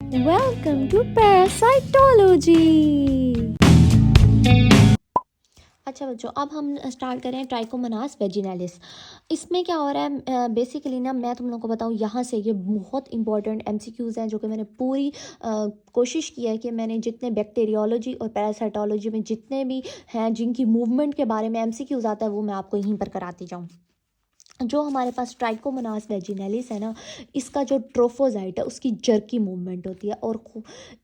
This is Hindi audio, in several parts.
Welcome to parasitology. अच्छा बच्चों, अब हम स्टार्ट करें ट्राइकोमोनास वेजिनालिस। इसमें क्या हो रहा है बेसिकली ना, मैं तुम लोगों को बताऊँ यहाँ से। ये बहुत इंपॉर्टेंट एमसीक्यूज़ हैं जो कि मैंने पूरी कोशिश की है कि मैंने जितने बैक्टीरियोलॉजी और पैरासाइटोलॉजी में जितने भी हैं जिनकी मूवमेंट के बारे में एमसीक्यूज़ आता है वो मैं आपको यहीं पर कराती जाऊँ। जो हमारे पास ट्राइकोमोनास वेजिनालिस है ना, इसका जो ट्रोफोजाइट है उसकी जर्की मूवमेंट होती है। और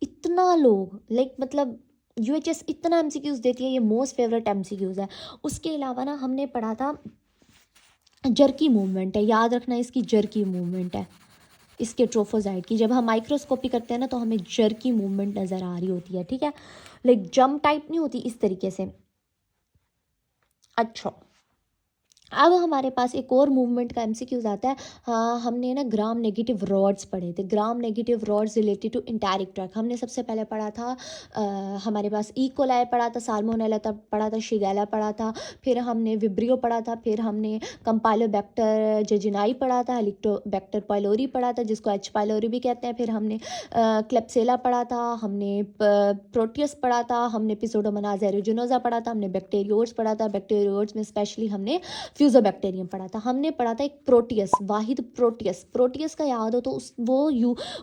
इतना लोग मतलब यूएचएस इतना एमसीक्यूज देती है, ये मोस्ट फेवरेट एमसीक्यूज है। उसके अलावा ना हमने पढ़ा था जर्की मूवमेंट है, याद रखना इसकी जर्की मूवमेंट है इसके ट्रोफोजाइट की। जब हम माइक्रोस्कोपी करते हैं ना तो हमें जर्की मूवमेंट नज़र आ रही होती है, ठीक है। लाइक जंप टाइप नहीं होती इस तरीके से। अच्छा, अब हमारे पास एक और मूवमेंट का एमसीक्यूज आता है। हाँ, हमने ना ग्राम नेगेटिव रॉड्स पढ़े थे। Gram negative rods related to enteric tract हमने सबसे पहले पढ़ा था। हमारे पास इकोलाई पढ़ा था, साल्मोनेला पढ़ा था, शिगेला पढ़ा था, फिर हमने विब्रियो पढ़ा था, फिर हमने कंपाइलोबैक्टर जेजिनाई पढ़ा था, हेलिकोबैक्टर पाइलोरी पढ़ा था जिसको एच पाइलोरी भी कहते हैं, फिर हमने क्लेप्सेला पढ़ा था, हमने प्रोटियस पढ़ा था, हमने पिसोडोमोनास एरोजिनोसा पढ़ा था, हमने बैक्टीरियोट्स पढ़ा था। बैक्टीरियोट्स में स्पेशली हमने फ्यूजोबैक्टीरियम पढ़ा था। हमने पढ़ा था एक प्रोटियस, वाहिद प्रोटियस का याद हो तो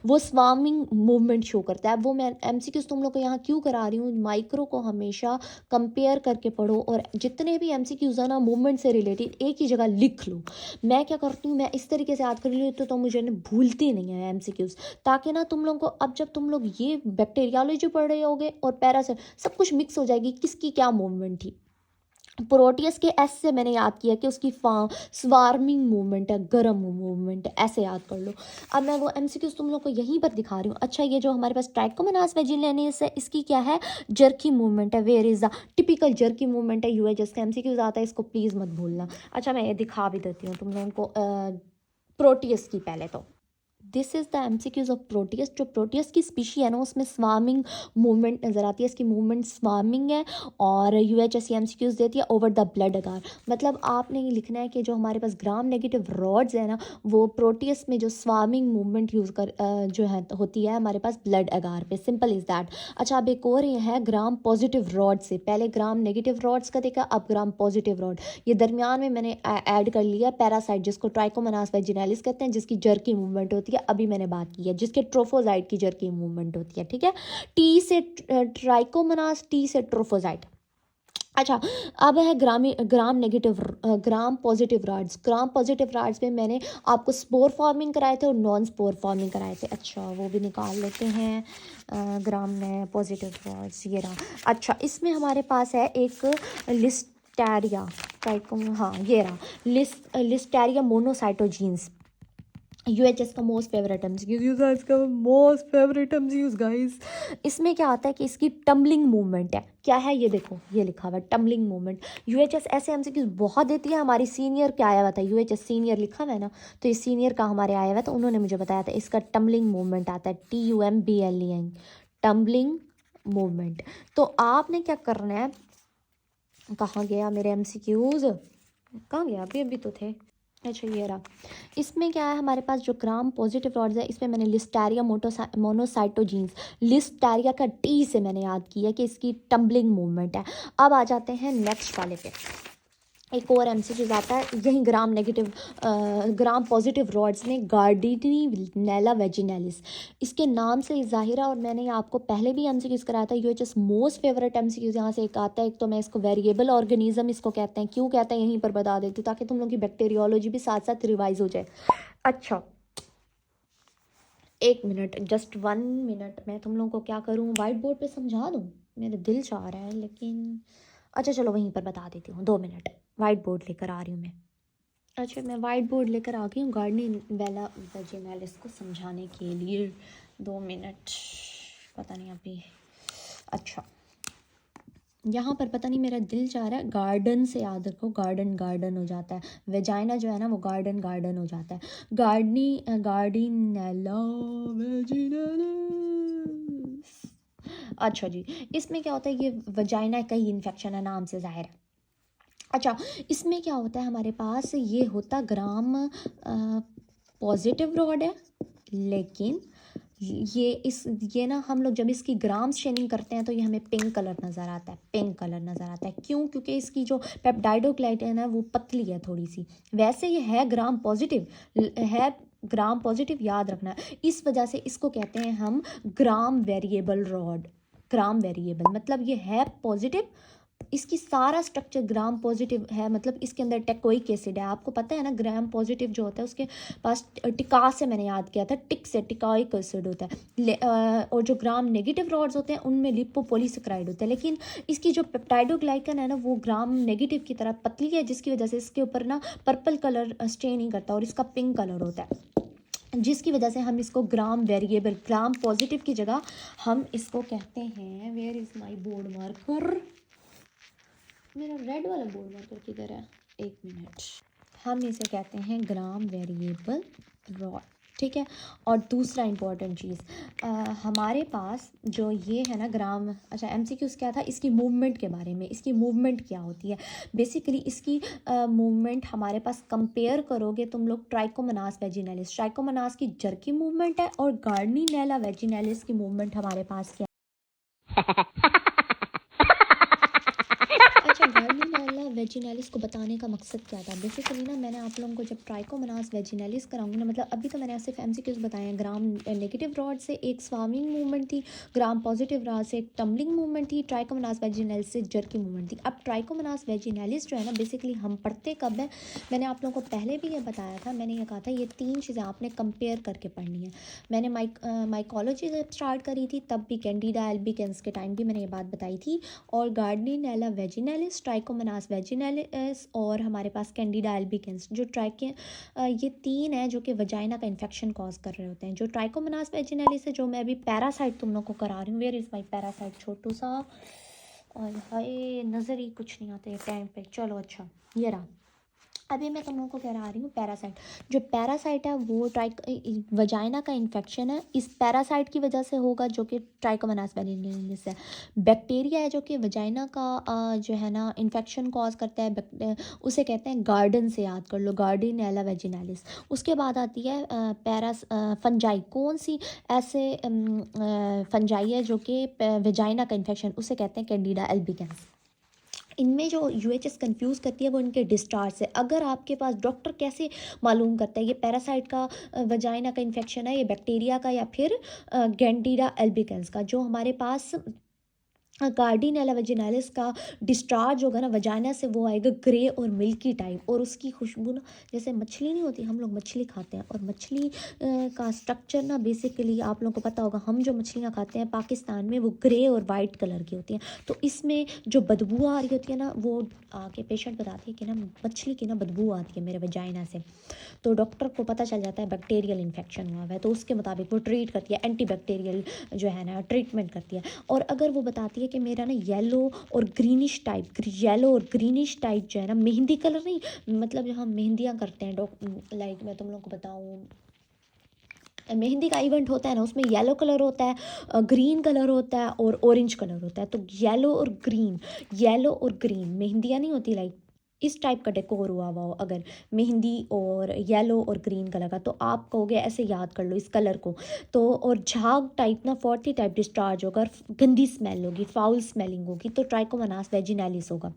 वो स्वार्मिंग मूवमेंट शो करता है। वो मैं एमसीक्यूज तुम लोग को यहाँ क्यों करा रही हूँ, माइक्रो को हमेशा कंपेयर करके पढ़ो और जितने भी एमसीक्यूज है ना मूवमेंट से रिलेटेड एक ही जगह लिख लो। मैं क्या करती हूँ, मैं इस तरीके से याद कर ली तो मुझे भूलती नहीं है एमसीक्यूज, ताकि ना तुम लोग को अब जब तुम लोग ये बैक्टीरियोलॉजी पढ़ रहे होगे और पैरासाइट सब कुछ मिक्स हो जाएगी किसकी क्या मूवमेंट थी। प्रोटियस के एस से मैंने याद किया कि उसकी स्वार्मिंग मूवमेंट है, गर्म मूवमेंट है, ऐसे याद कर लो। अब मैं वो एमसीक्यूज तुम लोग को यहीं पर दिखा रही हूँ। अच्छा, ये जो हमारे पास ट्राइकोमोनास वेजिनालिस है इसकी क्या है, जर्की मूवमेंट है। Where is the typical jerky movement है यूएचएस का एमसीक्यूज आता है, इसको प्लीज़ मत भूलना। अच्छा, मैं ये दिखा भी देती हूँ तुम लोगों को प्रोटियस की। पहले तो this is the MCQs of Proteus. जो प्रोटियस की स्पीशी है ना उसमें स्वार्मिंग मूवमेंट नज़र आती है, इसकी मूवमेंट स्वार्मिंग है। और यूएचएस एमसीक्यूज देती है ओवर द ब्लड अगार। मतलब आपने ये लिखना है कि जो हमारे पास ग्राम नेगेटिव रॉड्स है ना वो प्रोटियस में जो स्वार्मिंग मूवमेंट यूज़ कर जो है होती है हमारे पास ब्लड अगार पे। Simple is that. अच्छा, अब एक और ये है ग्राम पॉजिटिव रॉड से। पहले ग्राम नेगेटिव रॉड्स का देखा, अब ग्राम पॉजिटिव रॉड। ये दरमियान में मैंने ऐड कर लिया पैरासाइट जिसको ट्राइकोमोनास वेजिनालिस कहते हैं, जिसकी जर्की मूवमेंट होती है, अभी मैंने बात की है, जिसके ट्रोफोजाइट की जर्की मूवमेंट होती है, ठीक है। टी से ट्राइकोमोनास, टी से ट्रोफोजाइट। अच्छा, अब है gram positive rods. Gram positive rods में मैंने आपको स्पोर फॉर्मिंग कराए थे और नॉन स्पोर फॉर्मिंग कराए थे। अच्छा, वो भी निकाल लेते हैं। ग्राम में पॉजिटिव रॉड्स ये रहा। अच्छा, इसमें हमारे पास है एक लिस्टेरिया ट्राइकोम, हाँ ये रहा लिस्टेरिया मोनोसाइटोजीन्स। यूएचएस का मोस्ट फेवरेट एमसीक्यूज का मोस्ट फेवरेट एमसीक्यूज गाइस। इसमें क्या आता है कि इसकी टम्बलिंग मूवमेंट है। क्या है ये देखो, ये लिखा हुआ है टम्बलिंग मूवमेंट। यूएचएस ऐसे एमसीक्यूज बहुत देती है। हमारी सीनियर क्या आया हुआ था, यूएचएस सीनियर लिखा हुआ है ना, तो ये सीनियर का हमारे आया हुआ है, तो उन्होंने मुझे बताया था इसका टम्बलिंग मूवमेंट आता है, TUMBLEN, टम्बलिंग मूवमेंट। तो आपने क्या करना है, कहाँ गया मेरे एमसीक्यूज, कहाँ गया, अभी तो थे। अच्छा, ये रहा। इसमें क्या है हमारे पास जो ग्राम पॉजिटिव रॉड्स है इसमें मैंने लिस्टेरिया मोनोसाइटोजीन्स, लिस्टेरिया का टी से मैंने याद किया कि इसकी टम्बलिंग मूवमेंट है। अब आ जाते हैं नेक्स्ट वाले पे। एक और एमसीक्यूज आता है यही ग्राम पॉजिटिव रॉड्स में, गार्डिनीनेला वेजिनालिस। इसके नाम से जाहिर है, और मैंने आपको पहले भी एमसीक्यूज कराया था। यूएचएस मोस्ट फेवरेट एमसीक्यूज यहाँ से एक आता है। एक तो मैं इसको वेरिएबल ऑर्गेनिज्म इसको कहते हैं, क्यों कहते हैं यहीं पर बता देती हूँ ताकि तुम लोग की बैक्टीरियोलॉजी भी साथ साथ रिवाइज हो जाए। अच्छा, 1 मिनट, जस्ट 1 मिनट, मैं तुम लोगों को क्या करूँ, वाइट बोर्ड पे समझा दूँ, मेरा दिल चाह रहा है लेकिन अच्छा चलो वहीं पर बता देती हूँ। 2 मिनट, वाइट बोर्ड लेकर आ रही हूँ मैं। अच्छा, मैं वाइट बोर्ड लेकर आ गई हूँ गार्डिनीनेला वेजिनालिस को समझाने के लिए। 2 मिनट, पता नहीं अभी। अच्छा, यहाँ पर पता नहीं मेरा दिल चाह रहा है गार्डन से याद रखो, गार्डन हो जाता है, वेजाइना जो है ना वो गार्डन हो जाता है। गार्डिनेला वेजिनालिस। अच्छा जी, इसमें क्या होता है, ये वजाइना का ही इन्फेक्शन है, नाम से जाहिर है। अच्छा, इसमें क्या होता है हमारे पास, ये होता ग्राम पॉजिटिव रॉड है लेकिन ये ना हम लोग जब इसकी ग्राम स्टेनिंग करते हैं तो ये हमें पिंक कलर नज़र आता है, पिंक कलर नज़र आता है। क्यों? क्योंकि इसकी जो पेप्टाइडोग्लाइकन है वो पतली है थोड़ी सी। वैसे ये है ग्राम पॉजिटिव, है ग्राम पॉजिटिव, याद रखना। इस वजह से इसको कहते हैं हम ग्राम वेरिएबल रॉड। ग्राम वेरिएबल मतलब ये है पॉजिटिव, इसकी सारा स्ट्रक्चर ग्राम पॉजिटिव है, मतलब इसके अंदर टेकोइक एसिड है। आपको पता है ना, ग्राम पॉजिटिव जो होता है उसके पास टिकास से, मैंने याद किया था, टिक से टिकाइक एसिड होता है। और जो ग्राम नेगेटिव रॉड्स होते हैं उनमें लिपोपोलीसेक्राइड होता है। लेकिन इसकी जो पेप्टाइडोग्लाइकन है ना वो ग्राम नेगेटिव की तरह पतली है, जिसकी वजह से इसके ऊपर ना पर्पल कलर स्टे नहीं करता और इसका पिंक कलर होता है, जिसकी वजह से हम इसको ग्राम वेरिएबल, ग्राम पॉजिटिव की जगह हम इसको कहते हैं, where is my board marker, मेरा रेड वाला बोर्ड मार्कर किधर है, एक मिनट, हम इसे कहते हैं ग्राम वेरिएबल रॉड। ठीक है। और दूसरा इंपॉर्टेंट चीज़, हमारे पास जो ये है ना ग्राम, अच्छा एमसीक्यूज़ क्या था इसकी मूवमेंट के बारे में, इसकी मूवमेंट क्या होती है। बेसिकली इसकी मूवमेंट हमारे पास कंपेयर करोगे तुम लोग ट्राइकोमोनास वेजिनैलिस, ट्राइकोमोनास की जर्की मूवमेंट है और गार्डनिनेला वेजिनैलिस की मूवमेंट हमारे पास क्या अच्छा, गार्डनिनेला वेजिनैलिस को बताने का मकसद क्या था। बेसिकली ना मैंने आप लोगों को जब ट्राइकोमोनास वेजिनैलिस कराऊंगी ना, मतलब अभी तो मैंने सिर्फ एमसीक्यूज बताए हैं। ग्राम नेगेटिव रॉड से एक स्वामिंग मूवमेंट थी, ग्राम पॉजिटिव रॉड से एक टम्बलिंग मूवमेंट थी, ट्राइकोमोनास वेजिनैलिस से जर्की मूवमेंट थी। अब ट्राइकोमोनास वेजिनैलिस जो है ना बेसिकली हम पढ़ते कब है, मैंने आप लोगों को पहले भी ये बताया था, मैंने ये कहा था ये 3 चीज़ें आपने कंपेयर करके पढ़नी है। मैंने माइकोलॉजी जब स्टार्ट करी थी तब भी कैंडिडा एल्बिकेंस के टाइम भी मैंने ये बात बताई थी। और गार्डनिनेला वेजिनैलिस, ट्राइकोमोनास वेजिनैलिस और हमारे पास कैंडिडा एल्बिकेंस, जो ये 3 है जो कि वजाइना का इन्फेक्शन कॉज कर रहे होते हैं। जो ट्राइकोमोनास वेजिनैलिस है, जो मैं अभी पैरासाइट तुम लोग को करा रही हूँ, वेयर इज़ माई पैरासाइट छोटू सा, और हाय नज़र ही कुछ नहीं आते टाइम पे। चलो अच्छा, ये रहा। अभी मैं तुम लोगों को कह रही हूँ पैरासाइट। जो पैरासाइट है वो वजाइना का इन्फेक्शन है, इस पैरासाइट की वजह से होगा, जो कि ट्राइकोमोनास वेजिनैलिस है। बैक्टीरिया है जो कि वजाइना का जो है ना इन्फेक्शन कॉज करता है, उसे कहते हैं गार्डन से याद कर लो, गार्डिनेला वेजिनैलिस। उसके बाद आती है फंजाई। कौन सी ऐसे फंजाई है जो कि वजाइना का इन्फेक्शन, उसे कहते हैं कैंडिडा एल्बिकेंस। इनमें जो यूएचएस कंफ्यूज करती है वो इनके डिस्चार्ज से। अगर आपके पास डॉक्टर कैसे मालूम करता है ये पैरासाइट का वजाइना का इन्फेक्शन है, ये बैक्टीरिया का या फिर कैंडिडा एल्बिकेंस का, जो हमारे पास गार्डिनेला वेजिनैलिस का डिस्चार्ज होगा ना वजाइना से, वो आएगा ग्रे और मिल्की टाइप, और उसकी खुशबू ना जैसे मछली नहीं होती, हम लोग मछली खाते हैं और मछली का स्ट्रक्चर ना बेसिकली आप लोगों को पता होगा, हम जो मछलियाँ खाते हैं पाकिस्तान में वो ग्रे और वाइट कलर की होती हैं। तो इसमें जो बदबू आ रही होती है ना, वो आके पेशेंट बताती है कि ना मछली की ना बदबू आती है मेरे वजाइना से। तो डॉक्टर को पता चल जाता है बैक्टीरियल इन्फेक्शन हुआ है, तो उसके मुताबिक वो ट्रीट करती है, एंटी बैक्टीरियल जो है ना ट्रीटमेंट करती है। और अगर वो बताती है कि मेरा ना येलो और ग्रीनिश टाइप, येलो और ग्रीनिश टाइप जो है ना, मेहंदी कलर नहीं, मतलब जो हम मेहंदियाँ करते हैं लाइक मैं तुम लोग को बताऊँ, मेहंदी का इवेंट होता है ना, उसमें येलो कलर होता है, ग्रीन कलर होता है और ऑरेंज कलर होता है। तो येलो और ग्रीन, येलो और ग्रीन मेहंदियाँ नहीं होती, लाइक इस टाइप का डेकोर हुआ हुआ हो अगर मेहंदी और येलो और ग्रीन कलर का, तो आप कहोगे ऐसे याद कर लो इस कलर को। तो और झाग टाइप ना 40 टाइप डिस्चार्ज होगा, गंदी स्मेल होगी, फाउल स्मेलिंग होगी, तो ट्राइकोमोनास वेजिनैलिस होगा।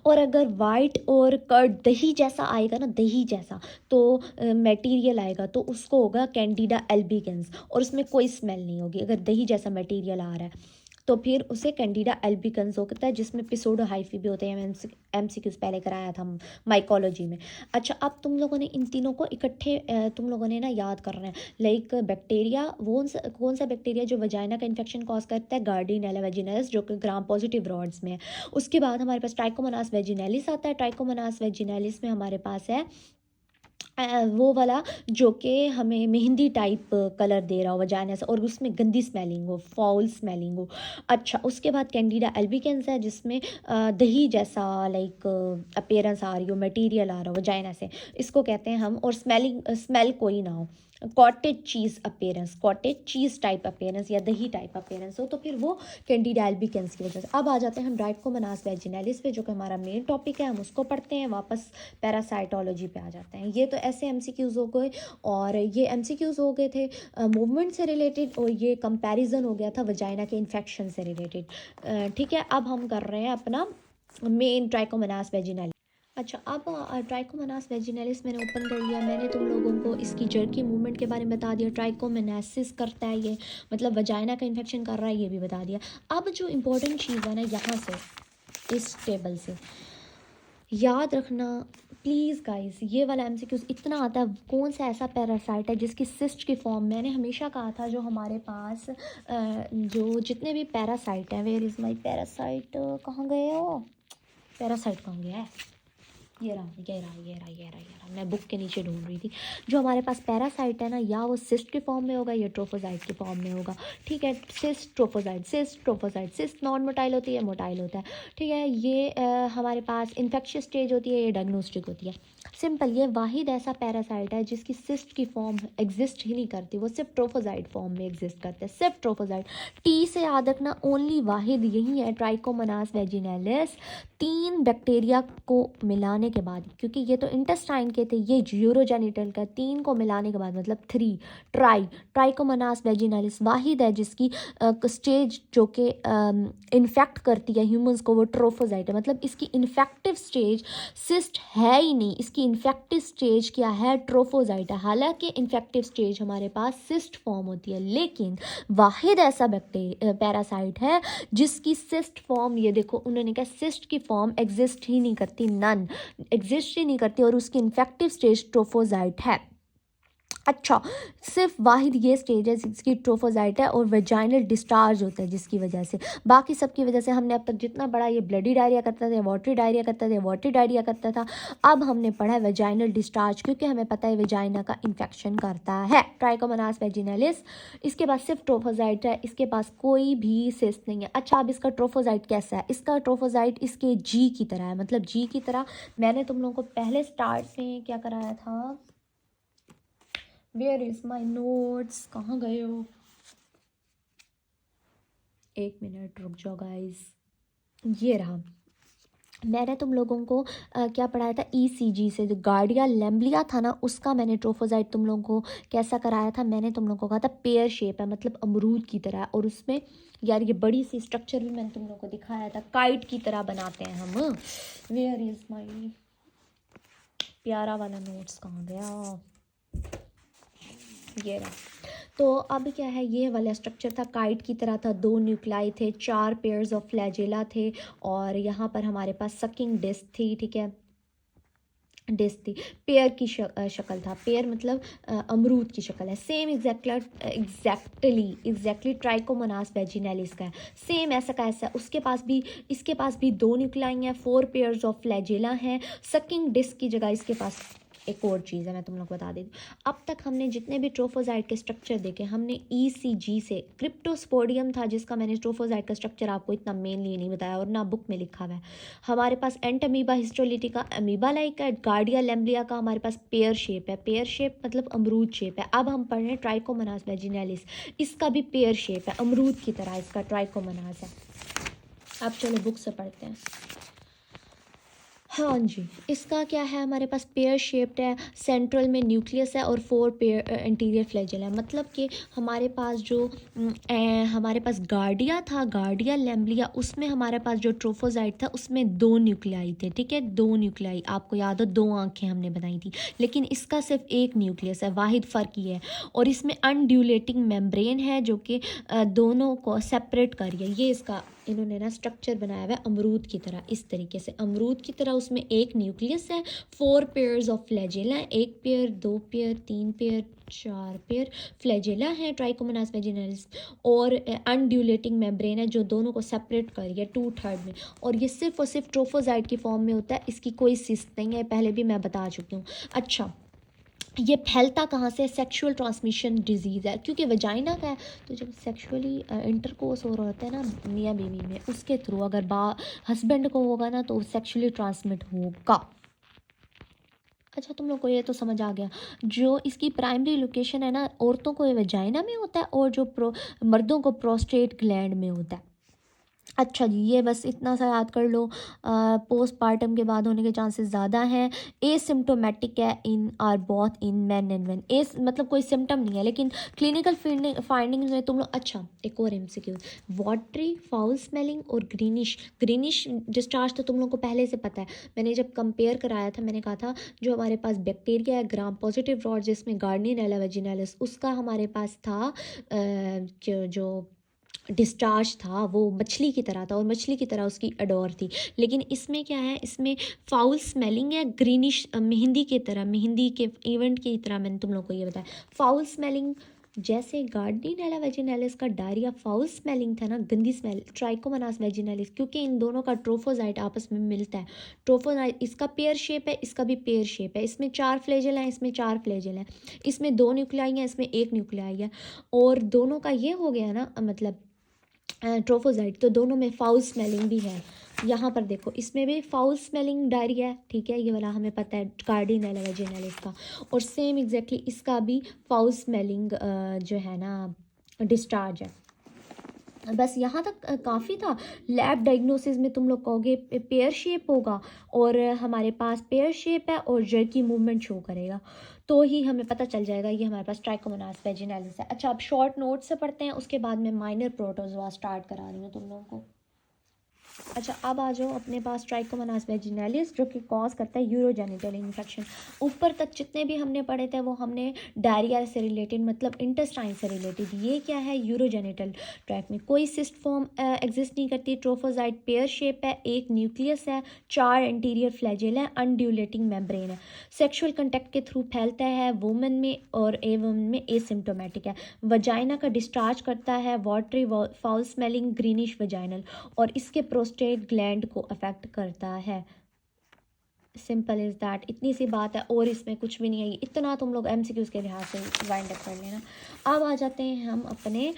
और अगर वाइट और कर्ड दही जैसा आएगा ना, दही जैसा तो मटेरियल आएगा, तो उसको होगा कैंडिडा एल्बिगेंस, और उसमें कोई स्मेल नहीं होगी। अगर दही जैसा मटेरियल आ रहा है तो फिर उसे कैंडिडा एल्बिगेंस होता है, जिसमें पिसोडो हाइफी भी होते हैं। एमसीक्यूज पहले कराया था माइकोलॉजी में। अच्छा, अब तुम लोगों ने इन तीनों को इकट्ठे तुम लोगों ने ना याद करना है। लाइक बैक्टीरिया, कौन सा बैक्टीरिया जो वजाइना का इन्फेक्शन कॉज करता है, गार्डिनेला वेजिनैलिस, जो कि ग्राम पॉजिटिव रॉड्स में है। उसके बाद हमारे पास ट्राइकोमोनास वेजिनैलिस आता है। ट्राइकोमोनास वेजिनैलिस में हमारे पास है वो वाला जो कि हमें मेहंदी टाइप कलर दे रहा हो वजाइना से, और उसमें गंदी स्मेलिंग हो, फाउल स्मेलिंग हो। अच्छा, उसके बाद कैंडिडा एल्बिकेंस है, जिसमें दही जैसा लाइक अपीयरेंस आ रही हो, मटेरियल आ रहा हो वजाइना से, इसको कहते हैं हम। और स्मेल कोई ना हो, कॉटेज चीज़ अपेयरेंस, कॉटेज चीज़ टाइप अपेयरेंस या दही टाइप अपेयरेंस हो, तो फिर वो कैंडिडा एल्बिकेंस की वजह से। अब आ जाते हैं हम ड्राइकोमोनास वैजिनैलिस पे, जो कि हमारा मेन टॉपिक है, हम उसको पढ़ते हैं, वापस पैरासाइटोलॉजी पे आ जाते हैं। ये तो ऐसे एमसीक्यूज़ हो गए, और ये एमसीक्यूज़ हो गए थे मूवमेंट से रिलेटेड, और ये कंपैरिजन हो गया था वजाइना के इन्फेक्शन से रिलेटेड। ठीक है, अब हम कर रहे हैं अपना मेन ट्राइकोमोनास वैजिनैलिस। अच्छा, अब ट्राइकोमोनास वेजिनलिस मैंने ओपन कर लिया। मैंने तुम लोगों को इसकी जर्की मूवमेंट के बारे में बता दिया, ट्राइकोमोनासिस करता है ये, मतलब वजाइना का इन्फेक्शन कर रहा है, ये भी बता दिया। अब जो इम्पोर्टेंट चीज़ है ना, यहाँ से इस टेबल से याद रखना प्लीज़ गाइस, ये वाला एमसीक्यूज इतना आता है, कौन सा ऐसा पैरासाइट है जिसकी सिस्ट की फॉर्म, मैंने हमेशा कहा था जो हमारे पास जो जितने भी पैरासाइट हैं, वेयर इज़ माई पैरासाइट, कहाँ गए हो, पैरासाइट कहाँ गया है, ये रहा ये रहा ये रहा ये रहा ये रहा, मैं बुक के नीचे ढूंढ रही थी। जो हमारे पास पैरासाइट है ना, या वो सिस्ट के फॉर्म में होगा या ट्रोफोसाइट के फॉर्म में होगा। ठीक है, cyst trophozoite, cyst trophozoite, cyst non motile होती है, मोटाइल होता है। ठीक है, ये हमारे पास इन्फेक्शियस स्टेज होती है, ये डायग्नोस्टिक होती है। सिंपल, ये वाहिद ऐसा पैरासाइट है जिसकी सिस्ट की फॉर्म एग्जिस्ट ही नहीं करती, वो सिर्फ ट्रोफोसाइट फॉर्म में एग्जिस्ट करते हैं, सिर्फ ट्रोफोसाइट। टी से याद रखना, ओनली वाहिद यही है ट्राइकोमोनास वेजिनैलिस। 3 बैक्टीरिया को मिलाने के बाद, क्योंकि ये तो इंटेस्टाइन के थे, ये यूरोजेनिटल का, 3 को मिलाने के बाद मतलब 3, ट्राइकोमोनास वेजिनैलिस वाहिद है जिसकी स्टेज जो कि इन्फेक्ट करती है ह्यूमंस को, वो ट्रोफोसाइट है। मतलब इसकी इन्फेक्टिव स्टेज सिस्ट है ही नहीं, इसकी इन्फेक्टिव स्टेज क्या है, ट्रोफोसाइट है। हालांकि इन्फेक्टिव स्टेज हमारे पास सिस्ट फॉर्म होती है, लेकिन वाहिद ऐसा पैरासाइट है जिसकी सिस्ट फॉर्म, ये देखो उन्होंने कहा सिस्ट की फॉर्म एग्जिस्ट ही नहीं करती, नन एग्जिस्ट ही नहीं करती, और उसकी इन्फेक्टिव स्टेज ट्रोफोसाइट है। अच्छा, सिर्फ वाहिद ये स्टेज है जिसकी ट्रोफोसाइट है, और वेजाइनल डिस्चार्ज होता है जिसकी वजह से। बाकी सब की वजह से हमने अब तक जितना पढ़ा, ये ब्लडी डायरिया करता था, वाटरी डायरिया करता था, वाटरी डायरिया करता था। अब हमने पढ़ा है वेजाइनल डिस्चार्ज, क्योंकि हमें पता है वेजाइना का इन्फेक्शन करता है। ट्राइकोमोनास वेजिनैलिस, इसके पास सिर्फ ट्रोफोसाइट है, इसके पास कोई भी सिस्ट नहीं है। अच्छा, अब इसका ट्रोफोसाइट कैसा है, इसका ट्रोफोसाइट इसके जी की तरह है, मतलब जी की तरह। मैंने तुम लोगों को पहले स्टार्ट में क्या कराया था, वेयर इज माई नोट्स, कहाँ गए हो, एक मिनट रुक जाओ गाइस, ये रहा। मैंने तुम लोगों को क्या पढ़ाया था, ईसीजी से जो गार्डिया लैम्ब्लिया था ना, उसका मैंने ट्रोफोसाइट तुम लोगों को कैसा कराया था, मैंने तुम लोगों को कहा था पेयर शेप है, मतलब अमरूद की तरह, और उसमें यार ये बड़ी सी स्ट्रक्चर भी मैंने तुम लोगों को दिखाया था, काइट की तरह बनाते हैं हम। वेयर इज माई प्यारा वाला नोट्स, कहाँ गया, ये रहा। तो अब क्या है, ये वाला स्ट्रक्चर था, काइट की तरह था, 2 न्यूक्लाई थे, 4 पेयर्स ऑफ फ्लैजेला थे, और यहाँ पर हमारे पास सकिंग डिस्क थी। ठीक है, डिस्क थी, पेयर की शक्ल था, पेयर मतलब अमरूद की शक्ल है, सेम एग्जैक्टली ट्राइकोमोनास वेजिनैलिस का है, सेम ऐसा का ऐसा। उसके पास भी, इसके पास भी 2 न्यूक्लाई हैं, 4 पेयर्स ऑफ फ्लैजेला हैं, सकिंग डिस्क की जगह इसके पास एक और चीज़ है, मैं तुम लोग को बता देती हूँ। अब तक हमने जितने भी ट्रोफोसाइट के स्ट्रक्चर देखे, हमने ईसीजी से, क्रिप्टोस्पोडियम था जिसका मैंने ट्रोफोसाइट का स्ट्रक्चर आपको इतना मेनली नहीं बताया, और ना बुक में लिखा हुआ है। हमारे पास एंट अमीबा हिस्टोलिटिका, अमीबा लाइक है, गार्डिया लैम्ब्लिया का हमारे पास पेयर शेप है, पेयर शेप मतलब अमरूद शेप है। अब हम पढ़ रहे हैं ट्राइकोमोनास वेजिनैलिस, इसका भी पेयर शेप है, अमरूद की तरह इसका ट्राइकोमोनास है। अब चलो बुक से पढ़ते हैं। हाँ जी, इसका क्या है, हमारे पास पेयर शेप्ड है, सेंट्रल में न्यूक्लियस है, और 4 पेयर इंटीरियर फ्लैजेला है। मतलब कि हमारे पास जो हमारे पास गार्डिया था, गार्डिया लैम्ब्लिया, उसमें हमारे पास जो ट्रोफोसाइट था उसमें 2 न्यूक्लियाई थे। ठीक है, 2 न्यूक्लियाई, आपको याद हो 2 आँखें हमने बनाई थी, लेकिन इसका सिर्फ एक न्यूक्लियस है, वाहिद फ़र्क ये है। और इसमें अनड्यूलेटिंग मेम्ब्रेन है जो कि दोनों को सेपरेट कर रही है। ये इसका इन्होंने ना स्ट्रक्चर बनाया हुआ है अमरूद की तरह, इस तरीके से अमरूद की तरह। उसमें एक न्यूक्लियस है, 4 pairs of flagella, 1 pair, 2 pair, 3 pair, 4 pair flagella है ट्राइकोमोनास वेजिनैलिस, और अनड्यूलेटिंग मेम्ब्रेन है जो दोनों को सेपरेट कर रही है 2/3 में। और ये सिर्फ और सिर्फ ट्रोफोसाइट की फॉर्म में होता है, इसकी कोई सिस्ट नहीं है, पहले भी मैं बता चुकी हूँ। अच्छा, ये फैलता कहाँ से, सेक्सुअल ट्रांसमिशन डिजीज़ है, क्योंकि वजाइना का है, तो जब सेक्सुअली इंटरकोर्स हो रहा होता है ना मियाँ बीवी में, उसके थ्रू अगर हस्बैंड को होगा ना तो सेक्सुअली ट्रांसमिट होगा। अच्छा, तुम लोग को ये तो समझ आ गया। जो इसकी प्राइमरी लोकेशन है ना, औरतों को ये वेजाइना में होता है और जो मर्दों को प्रोस्टेट ग्लैंड में होता है। अच्छा जी, ये बस इतना सा याद कर लो। पोस्टपार्टम के बाद होने के चांसेस ज़्यादा हैं। एसिम्टोमेटिक है इन are both in man and when. S मतलब कोई सिम्टम नहीं है, लेकिन क्लिनिकल फाइंडिंग्स में तुम लोग। अच्छा, एक और एमसीक्यू। वाटरी, फाउल स्मेलिंग और ग्रीनिश। ग्रीनिश डिस्चार्ज तो तुम लोग को पहले से पता है। मैंने जब कंपेयर कराया था, मैंने कहा था जो हमारे पास बैक्टीरिया है ग्राम पॉजिटिव रॉड, जिसमें गार्डनिनेला वेजिनालिस, उसका हमारे पास था जो डिस्चार्ज था वो मछली की तरह था और मछली की तरह उसकी अडोर थी। लेकिन इसमें क्या है, इसमें फाउल स्मेलिंग है, ग्रीनिश मेहंदी की तरह, मेहंदी के इवेंट की तरह। मैंने तुम लोग को ये बताया फाउल स्मेलिंग। जैसे गार्डिनेला वेजिनालिस का डायरिया फाउल स्मेलिंग था ना, गंदी स्मेल, ट्राइकोमोनास वेजिनालिस, क्योंकि इन दोनों का ट्रोफोजाइट आपस में मिलता है। ट्रोफोजाइट, इसका पेयर शेप है, इसका भी पेयर शेप है। इसमें 4 फ्लेजल हैं, इसमें 4 फ्लेजल हैं। इसमें 2 न्यूक्लियाई हैं, इसमें 1 न्यूक्लियाई है। और दोनों का ये हो गया ना, मतलब ट्रोफोजाइट, तो दोनों में फाउल स्मेलिंग भी है। यहाँ पर देखो, इसमें भी फाउल स्मेलिंग डायरिया है, ठीक है, ये वाला हमें पता है गार्डिनेला वेजिनालिस का। और सेम एग्जैक्टली इसका भी फाउल स्मेलिंग जो है ना डिस्चार्ज है। बस यहाँ तक काफ़ी था। लैब डायग्नोसिस में तुम लोग कहोगे पेयर शेप होगा, और हमारे पास पेयर शेप है और जर्की मूवमेंट शो करेगा, तो ही हमें पता चल जाएगा ये हमारे पास ट्राइकोमोनास वेजिनालिस है। अच्छा, अब शॉर्ट नोट से पढ़ते हैं, उसके बाद मैं माइनर प्रोटोजोआ स्टार्ट करा रही हूँ तुम लोगों को। अच्छा, अब आ जाओ अपने पास ट्राइकोमोनास वेजिनालिस, जो कि कॉज करता है यूरोजेनिटल इन्फेक्शन। ऊपर तक जितने भी हमने पढ़े थे वो हमने डायरिया से रिलेटेड, मतलब इंटेस्टाइन से रिलेटेड। ये क्या है, यूरोजेनिटल ट्रैक में कोई सिस्ट फॉर्म एग्जिस्ट नहीं करती। ट्रोफोजाइट पेयर शेप है, 1 न्यूक्लियस है, 4 एंटीरियर फ्लैजेल है, अनड्यूलेटिंग मेम्ब्रेन है। सेक्सुअल कंटेक्ट के थ्रू फैलता है वुमेन में, और ए वुमेन में एसिम्टोमेटिक है। वजाइना का डिस्चार्ज करता है watery, foul smelling, greenish vaginal, और इसके प्रोस्टेट ग्लैंड को अफेक्ट करता है। सिंपल इज़ दैट, इतनी सी बात है, और इसमें कुछ भी नहीं है। इतना तुम लोग एमसीक्यूज़ के लिहाज से वाइंड अप कर लेना। अब आ जाते हैं हम अपने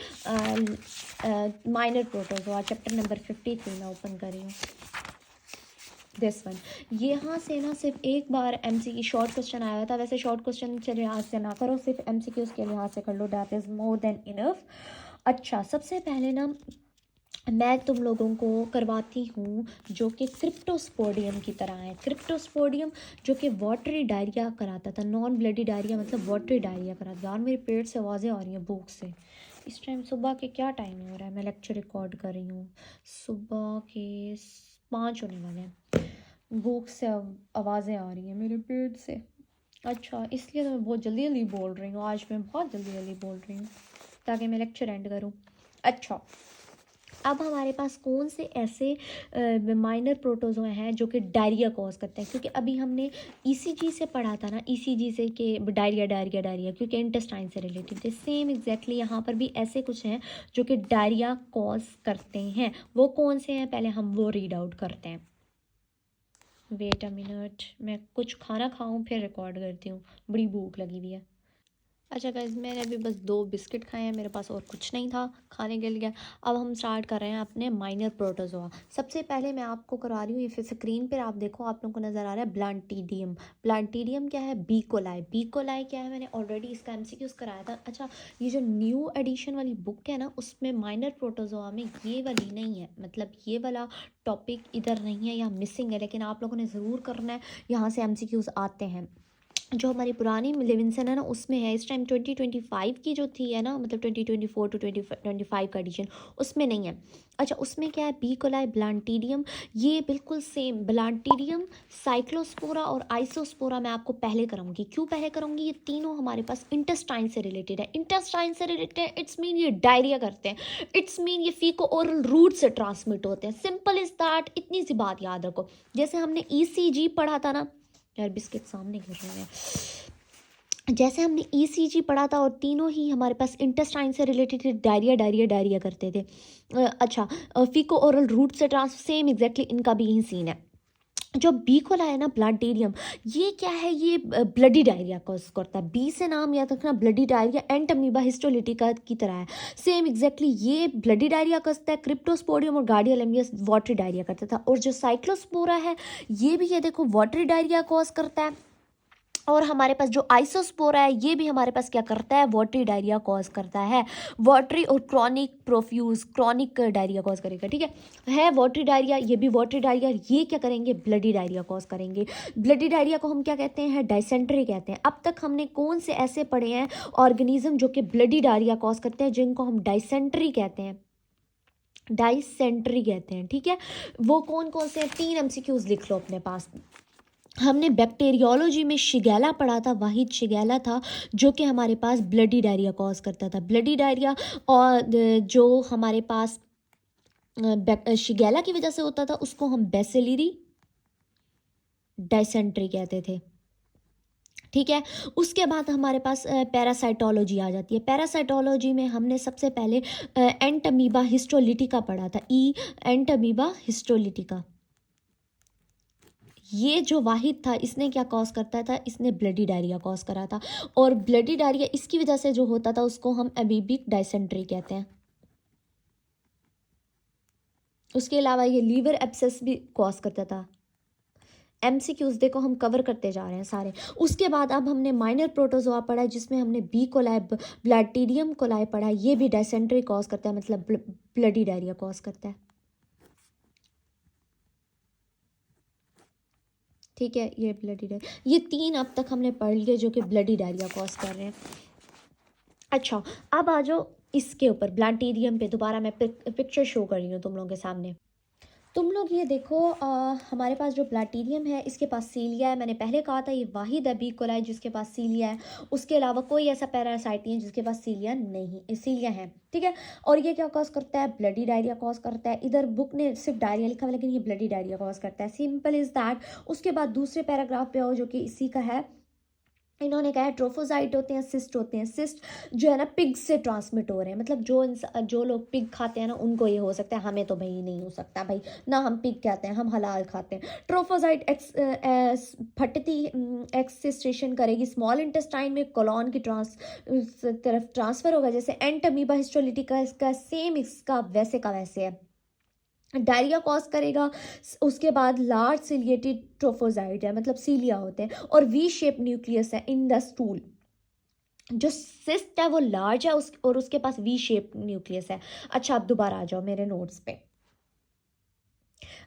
माइनर प्रोटोजोआ, चैप्टर नंबर 53 में ओपन कर रही हूँ दिस वन। यहाँ से ना सिर्फ एक बार एमसी शॉर्ट क्वेश्चन आया था। वैसे शॉर्ट क्वेश्चन के लिहाज से ना करो, सिर्फ एमसीक्यूज़ के लिहाज से कर लो, that is more than enough. अच्छा, सबसे पहले ना मैं तुम लोगों को करवाती हूँ जो कि क्रिप्टोस्पोडियम की तरह है। क्रिप्टोस्पोडियम जो कि वाटरी डायरिया कराता था, नॉन ब्लडी डायरिया, मतलब वाटरी डायरिया कराता था। यार मेरे पेट से आवाज़ें आ रही हैं भूख से। इस टाइम सुबह के क्या टाइम हो रहा है, मैं लेक्चर रिकॉर्ड कर रही हूँ, सुबह के 5 होने वाले हैं। भूख से आवाज़ें आ रही हैं मेरे पेट से। अच्छा, इसलिए तो मैं बहुत जल्दी जल्दी बोल रही हूँ, आज मैं बहुत जल्दी जल्दी बोल रही हूँ ताकि मैं लेक्चर एंड करूँ। अच्छा, अब हमारे पास कौन से ऐसे माइनर प्रोटोजोआ हैं जो कि डायरिया कॉज करते हैं, क्योंकि अभी हमने ईसीजी से पढ़ा था ना, ईसीजी से कि डायरिया डायरिया डायरिया, क्योंकि इंटेस्टाइन से रिलेटेड थे। सेम एग्जैक्टली यहाँ पर भी ऐसे कुछ हैं जो कि डायरिया कॉज करते हैं। वो कौन से हैं, पहले हम वो रीड आउट करते हैं। वेट अ मिनट, मैं कुछ खाना खाऊं फिर रिकॉर्ड करती हूँ, बड़ी भूख लगी हुई है। अच्छा गाइज, मैंने अभी बस 2 बिस्किट खाए हैं, मेरे पास और कुछ नहीं था खाने के लिए। अब हम स्टार्ट कर रहे हैं अपने माइनर प्रोटोजोआ। सबसे पहले मैं आपको करा रही हूँ, ये फिर स्क्रीन पर आप देखो, आप लोगों को नज़र आ रहा है ब्लांटीडियम। ब्लांटीडियम क्या है, बीकोलाई। बीकोलाई क्या है, मैंने ऑलरेडी इसका एमसीक्यूज़ कराया था। अच्छा, ये जो न्यू एडिशन वाली बुक है ना, उसमें माइनर प्रोटोजोआ में ये वाली नहीं है, मतलब ये वाला टॉपिक इधर नहीं है या मिसिंग है, लेकिन आप लोगों ने ज़रूर करना है, यहाँ से एमसीक्यूज़ आते हैं। जो हमारी पुरानी लेविंसन है ना, उसमें है। इस टाइम 2025 की जो थी है ना, मतलब 2024 टू 2025 का एडिशन, उसमें नहीं है। अच्छा, उसमें क्या है, बीकोलाई, ब्लांटीडियम, ये बिल्कुल सेम। ब्लांटीडियम, साइक्लोस्पोरा और आइसोस्पोरा मैं आपको पहले कराऊंगी। क्यों पहले कराऊंगी, ये तीनों हमारे पास इंटेस्टाइन से रिलेटेड है। इंटेस्टाइन से रिलेटेड है, इट्स मीन ये डायरिया करते हैं, इट्स मीन ये फीको ओरल रूट से ट्रांसमिट होते हैं। सिंपल इज दैट, इतनी सी बात याद रखो। जैसे हमने ईसीजी पढ़ा था ना, यार बिस्किट सामने गिर रहे हैं। जैसे हमने ईसीजी पढ़ा था, और तीनों ही हमारे पास इंटेस्टाइन से रिलेटेड डायरिया डायरिया डायरिया करते थे। अच्छा, फीको ओरल रूट से ट्रांस, सेम एग्जैक्टली इनका भी यही सीन है। जो बी को लाया ना, ब्लांटीडियम, ये क्या है, ये ब्लडी डायरिया कॉज करता है। बी से नाम याद रखना, ब्लडी डायरिया, एंट अमीबा हिस्टोलिटिका की तरह है। सेम एग्जैक्टली ये ब्लडी डायरिया करता है। क्रिप्टोस्पोडियम और गार्डिया लेम्बियस वाटरी डायरिया करता था। और जो साइक्लोस्पोरा है, ये भी ये देखो वाटरी डायरिया कॉज करता है। और हमारे पास जो आइसोस्पोरा है ये भी हमारे पास क्या करता है, वाटरी डायरिया कॉज करता है। वाटरी और chronic profuse, chronic diarrhoea cause करेगा, ठीक है वाटरी डायरिया, ये भी वाटरी डायरिया, ये क्या करेंगे, ब्लडी डायरिया कॉज करेंगे। ब्लडी डायरिया को हम क्या कहते हैं, डायसेंट्री कहते हैं। अब तक हमने कौन से ऐसे पढ़े हैं ऑर्गेनिज्म जो कि ब्लडी डायरिया कॉज करते हैं, जिनको हम डायसेंट्री कहते हैं, डायसेंट्री कहते हैं, ठीक है। वो कौन कौन से हैं, 3 एमसीक्यूज लिख लो अपने पास। हमने बैक्टीरियोलॉजी में शिगेला पढ़ा था, वाहिद शिगेला था जो कि हमारे पास ब्लडी डायरिया कॉज करता था, ब्लडी डायरिया। और जो हमारे पास शिगेला की वजह से होता था उसको हम बेसिलरी डायसेंट्री कहते थे, ठीक है। उसके बाद हमारे पास पैरासाइटोलॉजी आ जाती है। पैरासाइटोलॉजी में हमने सबसे पहले एंटमीबा हिस्टोलिटिका पढ़ा था, एंटमीबा हिस्टोलिटिका। ये जो वाहिद था इसने क्या कॉज करता था, इसने ब्लडी डायरिया कॉज करा था। और ब्लडी डायरिया इसकी वजह से जो होता था उसको हम एमीबिक डायसेंट्री कहते हैं। उसके अलावा ये लीवर एब्सेस भी कॉज करता था। एमसीक्यूज देखो हम कवर करते जा रहे हैं सारे। उसके बाद अब हमने माइनर प्रोटोजोआ पढ़ा है जिसमें हमने बी कोलाई, ब्लैटीरियम कोलाई पढ़ा है, ये भी डायसेंट्री कॉज करता है, मतलब ब्लडी डायरिया कॉज करता है, ठीक है। ये ब्लडी डायरिया, ये 3 अब तक हमने पढ़ लिए जो कि ब्लडी डायरिया कॉज कर रहे हैं। अच्छा, अब आ जाओ इसके ऊपर ब्लैटीरियम पे, दोबारा मैं पिक्चर शो कर रही हूँ तुम लोगों के सामने। तुम लोग ये देखो, हमारे पास जो ब्लैटीरियम है इसके पास सीलिया है। मैंने पहले कहा था ये वाहिद है बी कोलाई जिसके पास सीलिया है, उसके अलावा कोई ऐसा पैरासाइट नहीं है जिसके पास सीलिया नहीं, सीलिया है, ठीक है। और ये क्या कॉज करता है, ब्लडी डायरिया कॉज करता है। इधर बुक ने सिर्फ डायरिया लिखा हुआ लेकिन ये ब्लडी डायरिया कॉज करता है, सिंपल इज दैट। उसके बाद दूसरे पैराग्राफ पे आओ जो कि इसी का है। इन्होंने कहा है ट्रोफोजाइट होते हैं, सिस्ट होते हैं। सिस्ट जो है ना पिग से ट्रांसमिट हो रहे हैं, मतलब जो लोग पिग खाते हैं ना उनको ये हो सकता है, हमें तो भाई नहीं हो सकता भाई, ना हम पिग खाते हैं, हम हलाल खाते हैं। ट्रोफोजाइट फटती एक्सिस्टेशन करेगी स्मॉल इंटेस्टाइन में, कोलॉन की तरफ ट्रांसफर होगा, जैसे एंटमीबा हिस्टोलिटिका इसका सेम इसका वैसे का वैसे है, डायरिया कॉज करेगा। उसके बाद लार्ज सिलिएटेड ट्रोफोजाइट है, मतलब सीलिया होते हैं, और वी शेप न्यूक्लियस है इन द स्टूल। जो सिस्ट है वो लार्ज है और उसके पास वी शेप न्यूक्लियस है। अच्छा, अब दोबारा आ जाओ मेरे नोट्स पे।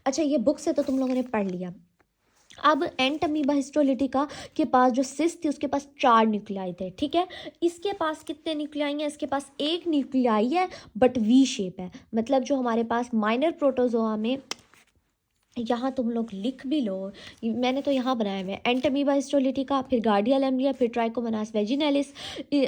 अच्छा, ये बुक से तो तुम लोगों ने पढ़ लिया। अब एंटमीबा हिस्टोलिटिका के पास जो सिस्ट थी उसके पास 4 न्यूक्लियाई थे, ठीक है। इसके पास कितने न्यूक्लियाई हैं, इसके पास 1 न्यूक्लियाई है बट वी शेप है। मतलब जो हमारे पास माइनर प्रोटोजोआ में, यहाँ तुम लोग लिख भी लो, मैंने तो यहाँ बनाया हुआ है एंटमीबा हिस्टोलिटिका, फिर गार्डिया लैम्ब्लिया, फिर ट्राइकोमोनास वेजिनैलिस,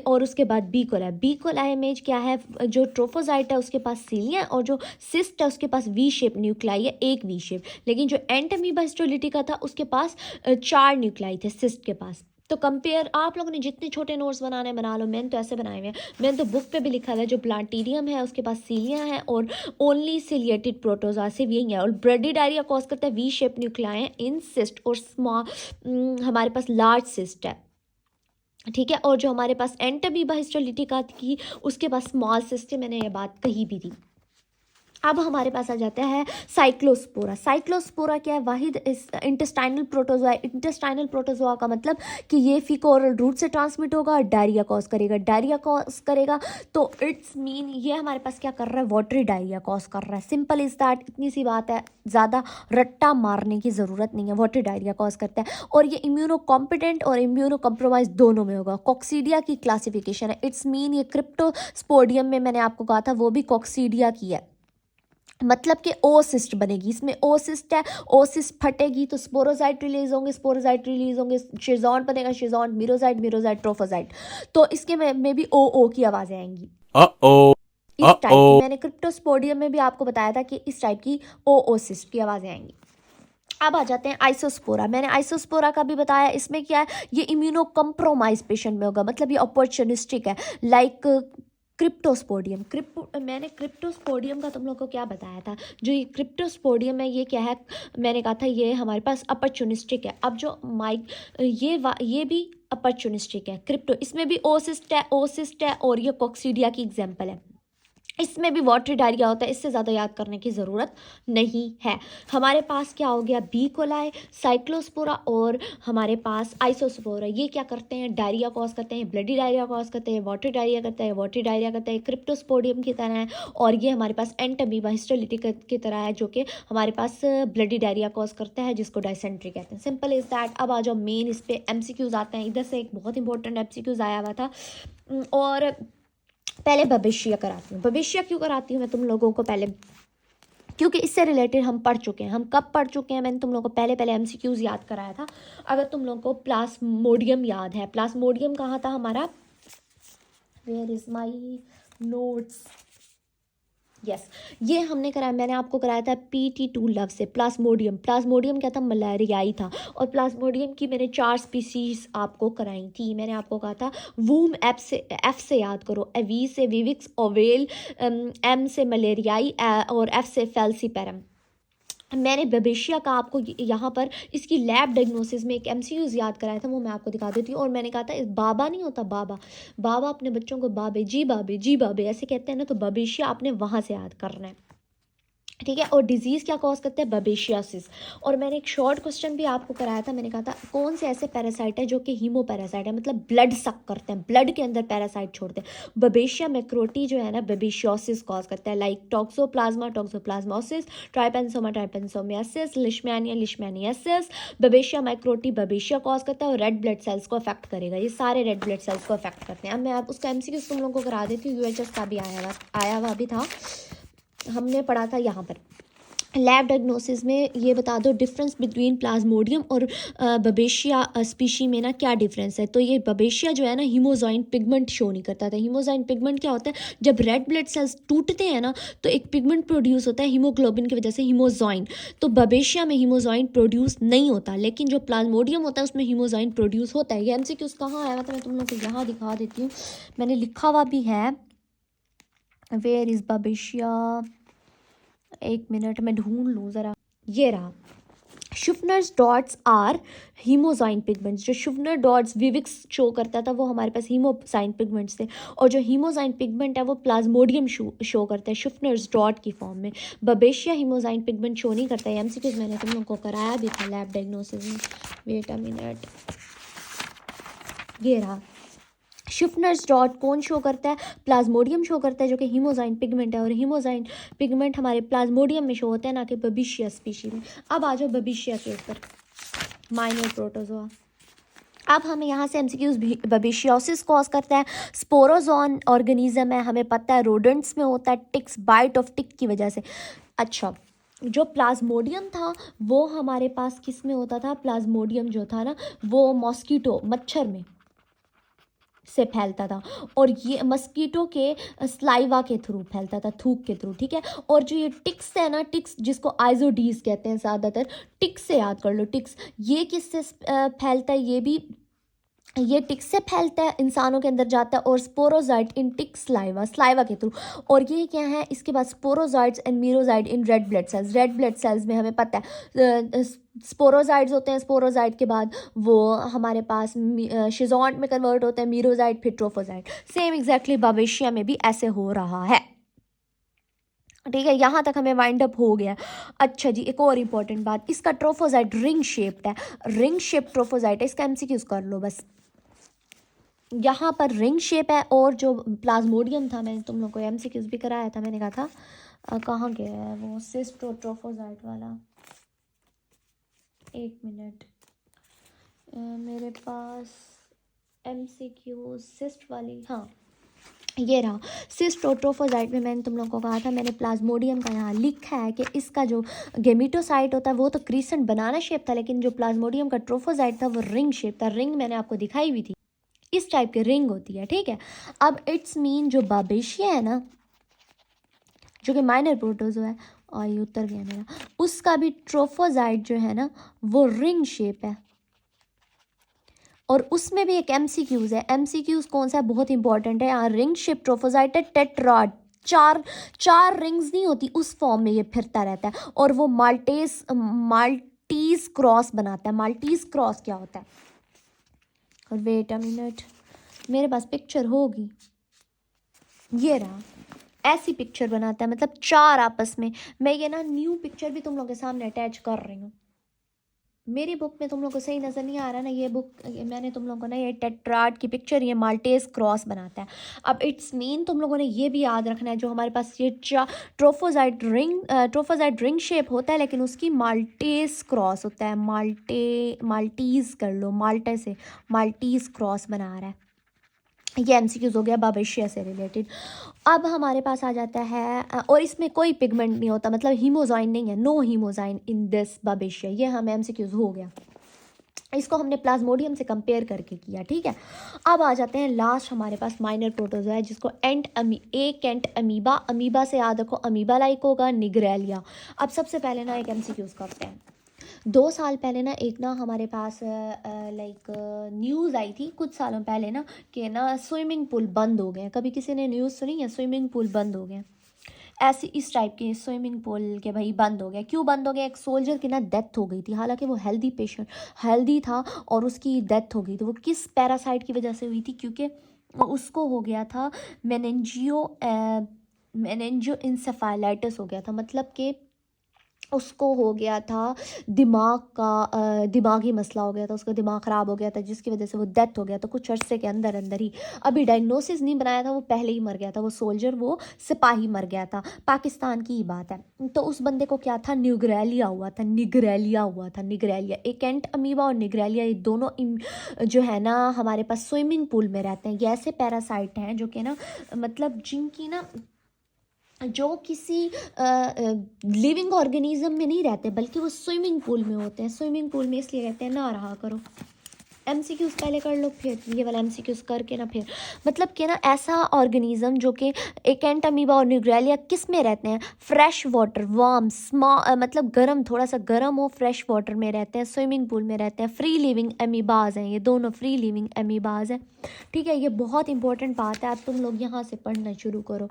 और उसके बाद बी कोलाई। बी कोलाई में क्या है, जो ट्रोफोजाइट है उसके पास सीलिया, और जो सिस्ट है उसके पास वी शेप न्यूक्लाई है, 1 वी शेप। लेकिन जो एंटमीबा हिस्टोलिटिका था उसके पास 4 न्यूक्लाई थे सिस्ट के पास। तो कंपेयर, आप लोगों ने जितने छोटे नोट्स बनाने बना लो, मैंने तो ऐसे बनाए हुए हैं। मैंने तो बुक पे भी लिखा हुआ है जो प्लांटीरियम है उसके पास सीलिया है और ओनली सिलिएटेड प्रोटोजोआ सिर्फ यही है। और ब्लडी डायरिया कॉज करता है वी शेप न्यूक्लियाई है इन सिस्ट, और स्मॉल हमारे पास लार्ज सिस्ट है, ठीक है। और जो हमारे पास एंटमीबा हिस्टोलिटिका की उसके पास स्मॉल सिस्ट है, मैंने ये बात कही भी थी। अब हमारे पास आ जाता है साइक्लोस्पोरा। साइक्लोस्पोरा क्या है, वाहिद इंटेस्टाइनल प्रोटोजोआ। इंटेस्टाइनल प्रोटोजोआ का मतलब कि ये फीको ओरल रूट से ट्रांसमिट होगा और डायरिया कॉज करेगा, डायरिया कॉज करेगा। तो इट्स मीन ये हमारे पास क्या कर रहा है, वाटरी डायरिया कॉज कर रहा है। सिंपल इज दैट, इतनी सी बात है, ज़्यादा रट्टा मारने की ज़रूरत नहीं है। वाटरी डायरिया कॉज करता है और ये इम्यूनो कॉम्पिटेंट और इम्यूनो कॉम्प्रोमाइज दोनों में होगा। कॉक्सीडिया की क्लासिफिकेशन है, इट्स मीन ये क्रिप्टोस्पोडियम में मैंने आपको कहा था वो भी कॉक्सीडिया की है, मतलब कि ओसिस्ट बनेगी। इसमें ओसिस्ट है, ओसिस्ट फटेगी तो स्पोरोजाइट रिलीज होंगे, स्पोरोजाइट रिलीज होंगे, शिजॉन बनेगा, शिजॉन मिरोजाइट, मिरोजाइट ट्रोफोजाइट। तो इसके में भी ओ की आवाजें आएंगी। इस टाइप की मैंने क्रिप्टोस्पोडियम में भी आपको बताया था कि इस टाइप की ओसिस्ट की आवाजें आएंगी। अब आ जाते हैं आइसोस्पोरा। मैंने आइसोस्पोरा का भी बताया, इसमें क्या है, ये इम्यूनो कम्प्रोमाइज पेशेंट में होगा, मतलब ये अपॉर्चुनिस्टिक है, लाइक क्रिप्टोस्पोडियम। मैंने क्रिप्टोस्पोडियम का तुम लोग को क्या बताया था, जो ये क्रिप्टोस्पोडियम है ये क्या है, मैंने कहा था ये हमारे पास अपॉर्चुनिस्टिक है। अब जो ये भी अपॉर्चुनिस्टिक है क्रिप्टो, इसमें भी ओसिस्ट है और ये कॉक्सीडिया की एग्जाम्पल है। इसमें भी वाटरी डायरिया होता है, इससे ज़्यादा याद करने की ज़रूरत नहीं है। हमारे पास क्या हो गया, बी कोलाई, साइक्लोस्पोरा और हमारे पास आइसोस्पोरा। ये क्या करते हैं, डायरिया कॉज करते हैं, ब्लडी डायरिया कॉज करते हैं, वाटरी डायरिया करते हैं, वाटरी डायरिया करते हैं, क्रिप्टोस्पोडियम की तरह है। और ये हमारे पास एंटमीबा हिस्टोलिटिक की तरह है, जो कि हमारे पास ब्लडी डायरिया कॉज करता है, जिसको डायसेंट्री कहते हैं। Simple is that. अब आ जाओ मेन इस पर MCQs आते हैं। इधर से एक बहुत इंपॉर्टेंट MCQs आया हुआ था। और पहले भविष्य कराती हूँ। भविष्य क्यों कराती हूँ मैं तुम लोगों को पहले, क्योंकि इससे रिलेटेड हम पढ़ चुके हैं। हम कब पढ़ चुके हैं, मैंने तुम लोगों को पहले MCQs याद कराया था। अगर तुम लोगों को प्लाज्मोडियम याद है, प्लाज्मोडियम कहाँ था हमारा, where is my notes, yes ये हमने कराया, मैंने आपको कराया था PT2 लव से। प्लाज्मोडियम, प्लाज्मोडियम क्या था, मलेरियाई था। और प्लाज्मोडियम की मैंने 4 स्पीसीज आपको कराई थी। मैंने आपको कहा था वूम, F से याद करो, V से विविक्स ओवेल, M से मलेरियाई और F से फेल्सीपेरम। मैंने बबेशिया का आपको यहाँ पर इसकी लैब डायग्नोसिस में एक MCQs याद कराया था, वो मैं आपको दिखा देती हूँ। और मैंने कहा था इस बाबा नहीं होता, बाबा, बाबा अपने बच्चों को बाबे जी बाबे ऐसे कहते हैं ना, तो बबेशिया आपने वहाँ से याद करना है, ठीक है। और डिजीज़ क्या कॉज करते हैं, बबेशियासिस। और मैंने एक शॉर्ट क्वेश्चन भी आपको कराया था, मैंने कहा था कौन से ऐसे पैरासाइट है जो कि हीमो पैरासाइट है, मतलब ब्लड सक करते हैं, ब्लड के अंदर पैरासाइट छोड़ते हैं। बबेशिया मैक्रोटी जो है ना, बबेशियोसिस कॉज करता है, like toxoplasma, toxoplasmosis, trypanosoma, trypanosomiasis, leishmania, leishmaniasis. Babesia microti babesia cause करता है और रेड ब्लड सेल्स को अफेक्ट करेगा। ये सारे रेड ब्लड सेल्स को अफेक्ट करते हैं। अब मैं आप उसका MCQ तुम लोगों को करा देती हूँ। UHS का भी आया हुआ भी था, हमने पढ़ा था यहाँ पर लैब डायग्नोसिस में। ये बता दो डिफरेंस बिटवीन प्लाज्मोडियम और बबेशिया स्पीशी में ना क्या डिफरेंस है। तो ये बबेशिया जो है ना, हीमोजाइन पिगमेंट शो नहीं करता था। हीमोजाइन पिगमेंट क्या होता है, जब रेड ब्लड सेल्स टूटते हैं ना, तो एक पिगमेंट प्रोड्यूस होता है हीमोग्लोबिन की वजह से, हीमोजाइन। तो बबेशिया में हीमोजाइन प्रोड्यूस नहीं होता, लेकिन जो प्लाज्मोडियम होता है उसमें हीमोजाइन प्रोड्यूस होता है। ये MCQs कहाँ आया था, मैं तुम लोग को यहाँ दिखा देती हूँ, मैंने लिखा हुआ भी है। वेयर इज़ बबेशिया, एक मिनट में ढूंढ लूँ ज़रा, ये रहा। शुफनर्स डॉट्स आर हीमोजाइन पिगमेंट्स। जो शुफनर डॉट्स विविक्स शो करता था वो हमारे पास हीमोजाइन पिगमेंट्स थे, और जो हीमोजाइन पिगमेंट है वो प्लाज्मोडियम शो करता है शुफनर्स डॉट की फॉर्म में। बबेशिया हीमोजाइन पिगमेंट शो नहीं करता है। MCQs मैंने तुम लोगों को कराया भी था लैब डायग्नोसिस में। वेट अ मिनट, ये रहा। शुफनर्स डॉट कौन शो करता है, प्लाज्मोडियम शो करता है, जो कि हीमोजाइन पिगमेंट है। और हीमोजाइन पिगमेंट हमारे प्लाज्मोडियम में शो होता है, ना कि बबेशिया स्पीशी में। अब आ जाओ बबेशिया के ऊपर, माइनर प्रोटोजोआ। अब हमें यहाँ से MCQs बबेशियोसिस कॉज करता है, स्पोरोजोन ऑर्गेनिज्म है, हमें पता है रोडेंट्स में होता है, टिक्स, बाइट ऑफ टिक की वजह से। अच्छा, जो प्लाज्मोडियम था वो हमारे पास किस में होता था, प्लाज्मोडियम जो था ना वो मॉस्किटो, मच्छर में से फैलता था, और ये मस्कीटो के स्लाइवा के थ्रू फैलता था, थूक के थ्रू, ठीक है। और जो ये टिक्स है ना, टिक्स जिसको आइजोडीज कहते हैं ज़्यादातर, टिक्स से याद कर लो, टिक्स ये किससे फैलता है, ये टिक्स से फैलता है, इंसानों के अंदर जाता है। और स्पोरोजाइट इन टिक्स स्लाइवा के थ्रू। और ये क्या है, इसके बाद sporozoites and merozoite in red blood cells. Red blood cells में हमें पता है स्पोरोजाइट्स होते हैं, स्पोरोजाइट के बाद वो हमारे पास शिजोंट में कन्वर्ट होते हैं, मीरोजाइट फिर ट्रोफोजाइट। सेम एग्जैक्टली बबेशिया में भी ऐसे हो रहा है, ठीक है। यहाँ तक हमें वाइंड अप हो गया। अच्छा जी, एक और इम्पॉर्टेंट बात, इसका ट्रोफोजाइट रिंग शेप्ड है, रिंग शेप ट्रोफोजाइट है। इसका MCQs कर लो बस। यहाँ पर रिंग शेप है, और जो प्लाज्मोडियम था मैंने तुम लोग को MCQs भी कराया था, मैंने कहा था कहाँ गया है वो सिस्ट्रोट्रोफोजाइट वाला, एक मिनट, मेरे पास MCQs सिस्ट वाली, हाँ ये रहा। सिस्ट्रोट्रोफोजाइट में मैंने तुम लोगों को कहा था, मैंने प्लाज्मोडियम का यहाँ लिखा है कि इसका जो गेमिटोसाइट होता है वो तो क्रीसेंट बनाना शेप था, लेकिन जो प्लाज्मोडियम का ट्रोफोजाइट था वो रिंग शेप था। रिंग मैंने आपको दिखाई हुई थी, इस टाइप की रिंग होती है, ठीक है। अब इट्स मीन जो बाबेशिया है ना, जो कि माइनर प्रोटोजो है, और ये उतर गया मेरा, उसका भी ट्रोफोजाइट जो है ना वो रिंग शेप है। और उसमें भी एक MCQs है। MCQs कौन सा है, बहुत इंपॉर्टेंट है यहाँ। रिंग शेप ट्रोफोजाइट है, टेट्राड, चार रिंग्स नहीं होती, उस फॉर्म में ये फिरता रहता है। और वो माल्टीज क्रॉस बनाता है। माल्टीज क्रॉस क्या होता है, और वेट अ मिनट, मेरे पास पिक्चर होगी, ये रहा। ऐसी पिक्चर बनाता है, मतलब 4 आपस में। मैं ये ना न्यू पिक्चर भी तुम लोगों के सामने अटैच कर रही हूँ। मेरी बुक में तुम लोग को सही नज़र नहीं आ रहा ना, ये बुक मैंने तुम लोगों को ना ये टेट्राड की पिक्चर, ये माल्टेज क्रॉस बनाता है। अब इट्स मीन तुम लोगों ने ये भी याद रखना है, जो हमारे पास ये ट्रोफोजाइट रिंग शेप होता है, लेकिन उसकी माल्टेज क्रॉस होता है। माल्टीज़ कर लो, माल्टे से माल्टीज़ क्रॉस बना रहा है। ये एमसीक्यूज हो गया बाबेशिया से रिलेटेड। अब हमारे पास आ जाता है और इसमें कोई पिगमेंट नहीं होता, मतलब हीमोजाइन नहीं है, नो हीमोजाइन इन दिस बाबेशिया। ये हमें एमसीक्यूज हो गया, इसको हमने प्लाज्मोडियम से कंपेयर करके किया, ठीक है। अब आ जाते हैं लास्ट हमारे पास माइनर प्रोटोजोआ है, जिसको एंट अमीबा। अमीबा से याद रखो अमीबा लाइक होगा निग्रेलिया। अब सबसे पहले ना एक एमसीक्यूज करते हैं। 2 साल पहले ना एक ना हमारे पास लाइक न्यूज़ आई थी कुछ सालों पहले ना, कि ना स्विमिंग पूल बंद हो गए हैं। कभी किसी ने न्यूज़ सुनी है स्विमिंग पूल बंद हो गए हैं? ऐसी इस टाइप के स्विमिंग पूल के भाई बंद हो गया। क्यों बंद हो गया? एक सोल्जर की ना डेथ हो गई थी, हालांकि वो हेल्दी था और उसकी डेथ हो गई। तो वो किस पैरासाइट की वजह से हुई थी? क्योंकि उसको हो गया था मेनेंजियो इंसेफेलाइटिस हो गया था, मतलब कि उसको हो गया था दिमागी मसला हो गया था, उसका दिमाग ख़राब हो गया था, जिसकी वजह से वो डेथ हो गया। तो कुछ अर्से के अंदर अंदर ही, अभी डायग्नोसिस नहीं बनाया था, वो पहले ही मर गया था। वो सोल्जर, वो सिपाही मर गया था। पाकिस्तान की ही बात है। तो उस बंदे को क्या था? निग्रेलिया हुआ था। निग्रेलिया एक एंट अमीबा और निग्रेलिया, ये दोनों जो है ना हमारे पास स्विमिंग पूल में रहते हैं। ये ऐसे पैरासाइट हैं जो कि ना मतलब जिनकी ना जो किसी लिविंग ऑर्गेनिज्म में नहीं रहते, बल्कि वो स्विमिंग पूल में होते हैं। स्विमिंग पूल में इसलिए रहते हैं, ना रहा करो। एमसीक्यूज पहले कर लो, फिर ये वाला एमसीक्यूज करके ना फिर मतलब कि ना ऐसा ऑर्गेनिज्म जो कि एकेंट अमीबा और न्यूग्रेलिया किस में रहते हैं? फ्रेश वाटर, वार्म, मतलब गर्म, थोड़ा सा गर्म हो, फ्रेश वाटर में रहते हैं, स्विमिंग पूल में रहते हैं। फ्री लिविंग एमीबाज हैं, ये दोनों फ्री लिविंग एमीबाज हैं, ठीक है। ये बहुत इंपॉर्टेंट बात है, अब तुम लोग यहाँ से पढ़ना शुरू करो।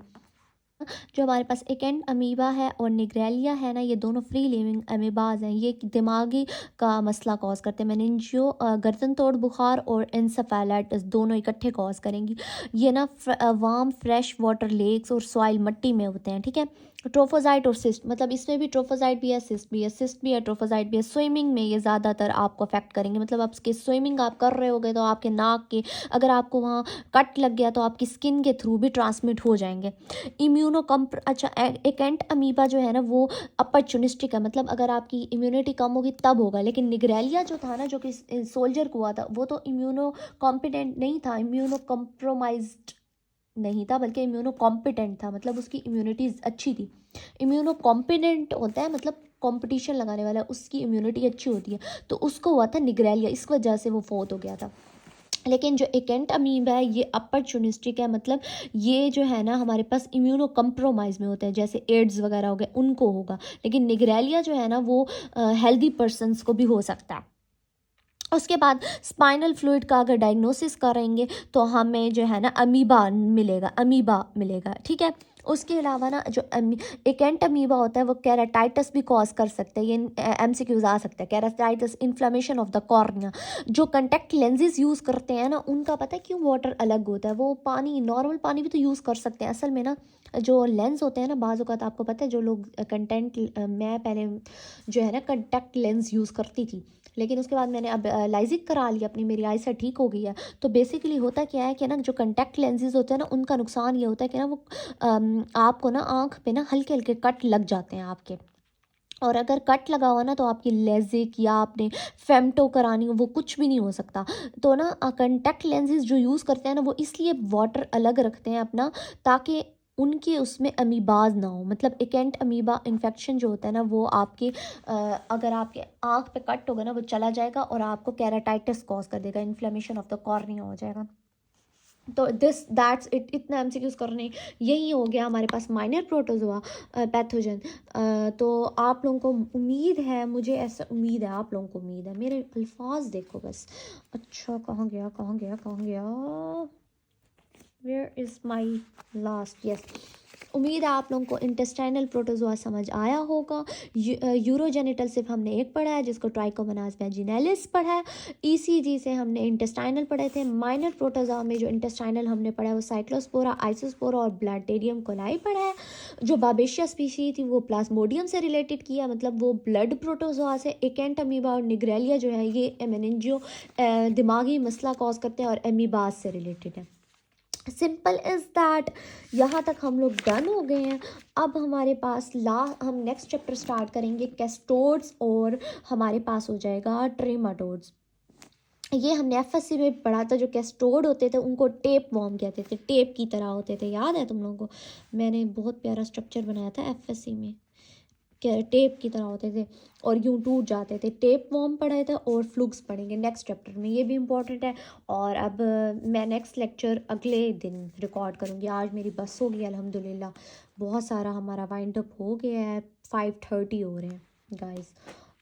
जो हमारे पास एकेंट अमीबा है और निग्रेलिया है ना, ये दोनों फ्री लिविंग अमीबाज हैं। ये दिमागी का मसला कॉज करते हैं। मेनिंजियो गर्दन तोड़ बुखार और इंसेफेलाइटिस दोनों इकट्ठे कॉज करेंगी। ये ना वार्म फ्रेश वाटर लेक्स और सॉइल मट्टी में होते हैं, ठीक है। ट्रोफोजाइट और सिस्ट, मतलब इसमें भी ट्रोफोजाइट भी है, सिस्ट भी है, ट्रोफोजाइट भी है। स्विमिंग में ये ज़्यादातर आपको अफेक्ट करेंगे, मतलब आपके स्विमिंग आप कर रहे होगे तो आपके नाक के, अगर आपको वहाँ कट लग गया तो आपकी स्किन के थ्रू भी ट्रांसमिट हो जाएंगे। एकेंट अमीबा जो है ना वो अपॉर्चुनिस्टिक है, मतलब अगर आपकी इम्यूनिटी कम होगी तब होगा। लेकिन निग्रेलिया जो था ना, जो कि सोल्जर को हुआ था, वो तो इम्यूनो कॉम्पिटेंट नहीं था, इम्यूनो कॉम्प्रोमाइज्ड नहीं था, बल्कि इम्यूनो कॉम्पिटेंट था, मतलब उसकी इम्यूनिटी अच्छी थी। इम्यूनो कॉम्पिटेंट होता है मतलब कंपटीशन लगाने वाला, उसकी इम्यूनिटी अच्छी होती है। तो उसको हुआ था निग्रेलिया, इस वजह से वो फोत हो गया था। लेकिन जो एकेंट अमीबा है ये अपॉर्चुनिस्टिक है, मतलब ये जो है ना हमारे पास इम्यूनो कम्प्रोमाइज़ में होता है, जैसे एड्स वगैरह हो गए उनको होगा। लेकिन निग्रेलिया जो है ना वो हेल्दी पर्सनस को भी हो सकता है। उसके बाद स्पाइनल फ्लूइड का अगर डायग्नोसिस करेंगे तो हमें जो है ना अमीबा मिलेगा, ठीक है। उसके अलावा ना जो एकेंट अमीबा होता है वो कैराटाइटिस भी कॉज कर सकते हैं। ये एमसीक्यूज आ सकता है। Keratitis, inflammation of the cornea. जो कंटेक्ट लेंसेज यूज़ करते हैं ना उनका पता है क्यों वाटर अलग होता है? वो पानी, नॉर्मल पानी भी तो यूज़ कर सकते हैं असल में ना। जो लेंस होते हैं ना, बाज़ औक़ात आपको पता है जो लोग मैं पहले जो है ना कंटेक्ट लेंस यूज़ करती थी, लेकिन उसके बाद मैंने अब लाइजिक करा लिया अपनी, मेरी आई से ठीक हो गई है। तो बेसिकली होता क्या है कि ना जो कंटेक्ट लेंसेज होते हैं ना उनका नुकसान ये होता है कि ना वो आपको ना आँख पे ना हल्के हल्के कट लग जाते हैं आपके। और अगर कट लगा हुआ ना तो आपकी लेजिक या आपने फेमटो करानी हो, वो कुछ भी नहीं हो सकता। तो ना कंटेक्ट लेंसेज जो यूज़ करते हैं ना वो इसलिए वाटर अलग रखते हैं अपना, ताकि उनके उसमें अमीबाज ना हो। मतलब एकेंट अमीबा इन्फेक्शन जो होता है ना वो आपके अगर आपके आँख पे कट होगा ना वो चला जाएगा और आपको कैराटाइटिस कॉज कर देगा, इन्फ्लेमेशन ऑफ द कॉर्निया हो जाएगा। तो दैट्स इट, इतना एमसीक्यूज करने। यही हो गया हमारे पास माइनर प्रोटोजोआ पैथोजन। तो आप लोगों को उम्मीद है, मुझे ऐसा उम्मीद है, आप लोगों को उम्मीद है, मेरे अल्फाज देखो बस। अच्छा कहाँ गया where is my last, yes. उम्मीद है आप लोगों को इंटेस्टाइनल प्रोटोजोआ समझ आया होगा। यूरोजेनिटल सिर्फ हमने एक पढ़ा है, जिसको ट्राइकोमोनास वैजिनैलिस पढ़ा है। ईसीजी से हमने इंटेस्टाइनल पढ़े थे। माइनर प्रोटोजोआ में जो इंटेस्टाइनल हमने पढ़ा है वो साइक्लोस्पोरा, आइसोस्पोरा और ब्लाटेरियम कोलाई पढ़ा है। जो बाबेशिया स्पीशीज थी वो प्लाज्मोडियम से रिलेटेड किया, मतलब वो ब्लड प्रोटोजोआ से। एकेंट अमीबा और निग्रेलिया जो है ये एमेनिंजियो दिमागी मसला कॉज करते हैं और एमीबाज से रिलेटेड है। Simple is that. यहाँ तक हम लोग डन हो गए हैं। अब हमारे पास हम नेक्स्ट चैप्टर स्टार्ट करेंगे कैस्टोड्स, और हमारे पास हो जाएगा ट्रेमाटोड्स। ये हमने एफएससी में पढ़ा था। जो कैस्टोड होते थे उनको टेप वॉर्म कहते थे, टेप की तरह होते थे, याद है तुम लोगों को? मैंने बहुत प्यारा स्ट्रक्चर बनाया था एफएससी में, टेप की तरह होते थे और यूं टूट जाते थे। टेप वॉर्म पढ़े थे और फ्लूक्स पढ़ेंगे नेक्स्ट चैप्टर में, ये भी इम्पॉर्टेंट है। और अब मैं नेक्स्ट लेक्चर अगले दिन रिकॉर्ड करूँगी। आज मेरी बस हो गई अल्हम्दुलिल्लाह, बहुत सारा हमारा वाइंड अप हो गया है, 5:30 हो रहे हैं गाइस।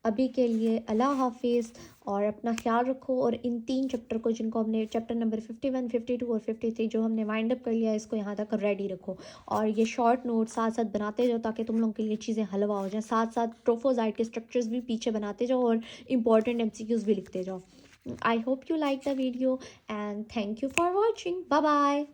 अभी के लिए अल्लाह हाफिज़ और अपना ख्याल रखो। और इन 3 चैप्टर को, जिनको हमने चैप्टर नंबर 51, 52 और 53 जो हमने वाइंड अप कर लिया है, इसको यहाँ तक रेडी रखो। और ये शॉर्ट नोट साथ साथ बनाते जाओ ताकि तुम लोगों के लिए चीज़ें हलवा हो जाए। साथ साथ ट्रोफोजाइट के स्ट्रक्चर्स भी पीछे बनाते जाओ और इंपॉर्टेंट MCQs भी लिखते जाओ। I hope you like the video and thank you for watching. Bye bye.